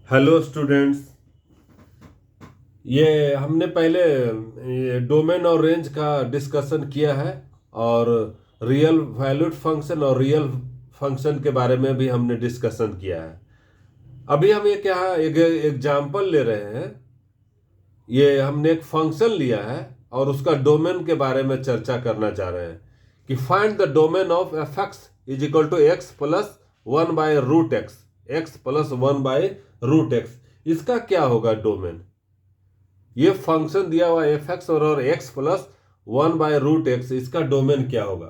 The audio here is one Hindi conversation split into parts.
Hello students. ये हमने पहले ये डोमेन और रेंज का डिस्कशन किया है और रियल वैल्यूड फंक्शन और रियल फंक्शन के बारे में भी हमने डिस्कशन किया है। अभी हम ये क्या एक एग्जाम्पल ले रहे हैं। ये हमने एक फंक्शन लिया है और उसका डोमेन के बारे में चर्चा करना चाह रहे हैं कि find the domain of f x is equal to x plus one by root x, x plus one by root x. इसका क्या होगा डोमेन? ये फंक्शन दिया हुआ एफ एक्स और x plus one by root x, इसका डोमेन क्या होगा?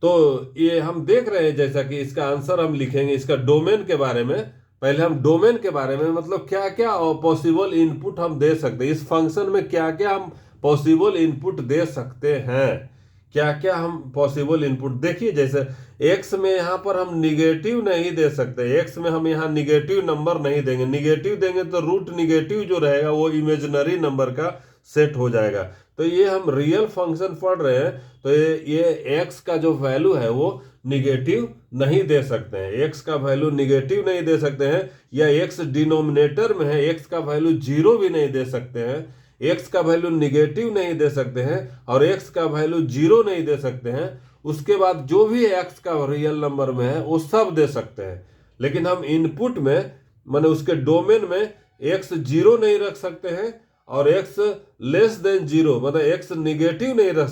तो ये हम देख रहे हैं जैसा कि इसका आंसर हम लिखेंगे इसका डोमेन के बारे में। पहले हम डोमेन के बारे में मतलब क्या क्या पॉसिबल इनपुट हम दे सकते हैं, इस फंक्शन में क्या क्या हम पॉसिबल इनपुट दे सकते हैं, क्या क्या हम पॉसिबल इनपुट। देखिए जैसे एक्स में यहाँ पर हम निगेटिव नहीं दे सकते, एक्स में हम यहाँ निगेटिव नंबर नहीं देंगे। निगेटिव देंगे तो रूट निगेटिव जो रहेगा वो इमेजिनरी नंबर का सेट हो जाएगा। तो ये हम रियल फंक्शन पढ़ रहे हैं तो ये एक्स का जो वैल्यू है वो निगेटिव नहीं दे सकते हैं, एक्स का वैल्यू निगेटिव नहीं दे सकते हैं, या एक्स डिनोमिनेटर में है एक्स का वैल्यू जीरो भी नहीं दे सकते हैं, एक्स का वैल्यू निगेटिव नहीं दे सकते हैं और एक्स का वैल्यू जीरो नहीं दे सकते हैं। उसके बाद जो भी एक्स का रियल नंबर में है वो सब दे सकते हैं। लेकिन हम इनपुट में माने उसके डोमेन में एक्स जीरो नहीं रख सकते हैं और एक्स लेस देन जीरो मतलब एक्स निगेटिव नहीं रख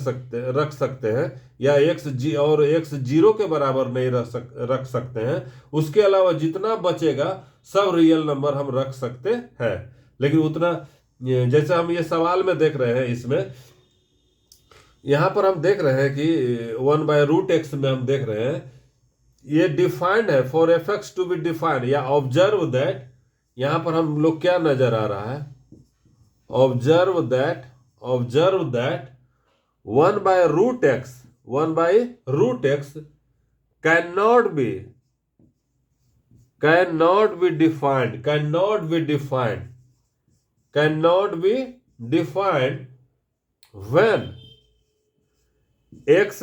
सकते हैं, या एक्स जीरो के बराबर नहीं रख सकते हैं। उसके अलावा जितना बचेगा सब रियल नंबर हम रख सकते हैं। लेकिन उतना जैसे हम ये सवाल में देख रहे हैं, इसमें यहां पर हम देख रहे हैं कि वन बाय रूट एक्स में हम देख रहे हैं ये डिफाइंड है for f x to be defined, या ऑब्जर्व दैट। यहां पर हम लोग क्या नजर आ रहा है, observe that one by root x can not be defined when x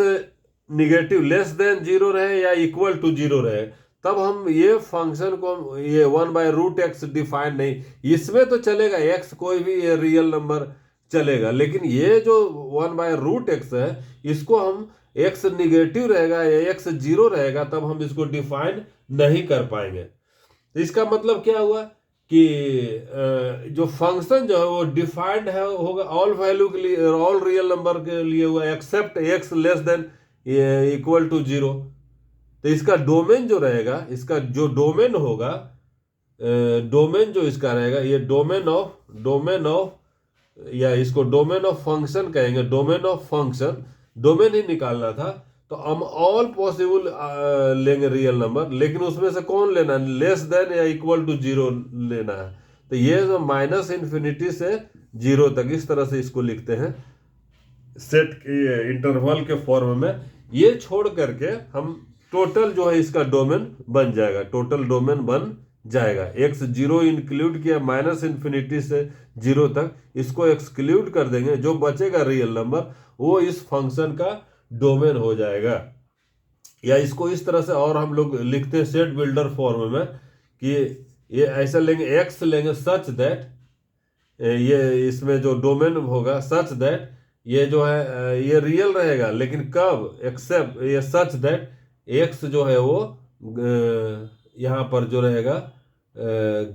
negative less than zero रहे या इक्वल टू जीरो रहे। तब हम ये फंक्शन को ये one by root x define नहीं, इसमें तो चलेगा एक्स कोई भी ये रियल नंबर चलेगा, लेकिन ये जो वन बाय रूट एक्स है इसको हम एक्स निगेटिव रहेगा या एक्स जीरो रहेगा तब हम इसको डिफाइन नहीं कर पाएंगे। तो इसका मतलब क्या हुआ कि जो फंक्शन जो है वो डिफाइंड है होगा ऑल वैल्यू के लिए, ऑल रियल नंबर के लिए हुआ except x less than equal to zero. तो इसका डोमेन जो रहेगा, इसका जो डोमेन होगा, डोमेन जो इसका रहेगा ये डोमेन ऑफ या इसको डोमेन ऑफ फंक्शन कहेंगे, डोमेन ऑफ फंक्शन, डोमेन ही निकालना था। तो हम ऑल पॉसिबल लेंगे रियल नंबर, लेकिन उसमें से कौन लेना है, लेस देन या इक्वल टू जीरो लेना है। तो ये जो माइनस इन्फिनिटी से जीरो तक इस तरह से इसको लिखते हैं सेट के इंटरवल के फॉर्म में। ये छोड़ करके हम टोटल जो है इसका डोमेन बन जाएगा, टोटल डोमेन बन जाएगा। एक्स जीरो इंक्लूड किया माइनस इन्फिनिटी से जीरो तक, इसको एक्सक्लूड कर देंगे, जो बचेगा रियल नंबर वो इस फंक्शन का डोमेन हो जाएगा। या इसको इस तरह से और हम लोग लिखते हैं सेट बिल्डर फॉर्म में कि ये ऐसा लेंगे, एक्स लेंगे सच दैट, ये इसमें जो डोमेन होगा सच दैट ये जो है ये रियल रहेगा, लेकिन कब, एक्सेप्ट ये सच दैट एक्स जो है वो यहाँ पर जो रहेगा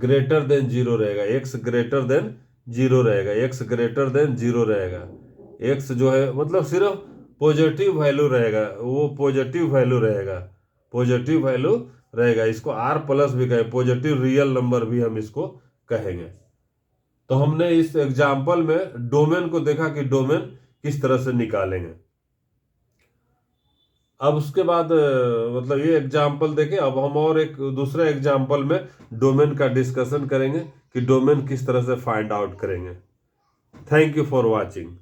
ग्रेटर देन जीरो रहेगा, एक्स ग्रेटर देन जीरो रहेगा, एक्स ग्रेटर देन जीरो रहेगा। एक्स जो है मतलब सिर्फ पॉजिटिव वैल्यू रहेगा, वो पॉजिटिव वैल्यू रहेगा। इसको आर प्लस भी कहें, पॉजिटिव रियल नंबर भी हम इसको कहेंगे। तो हमने इस एग्जाम्पल में डोमेन को देखा कि डोमेन किस तरह से निकालेंगे। अब उसके बाद मतलब ये एग्जाम्पल देखें, अब हम और एक दूसरे एग्जाम्पल में डोमेन का डिस्कशन करेंगे कि डोमेन किस तरह से फाइंड आउट करेंगे। Thank you for watching.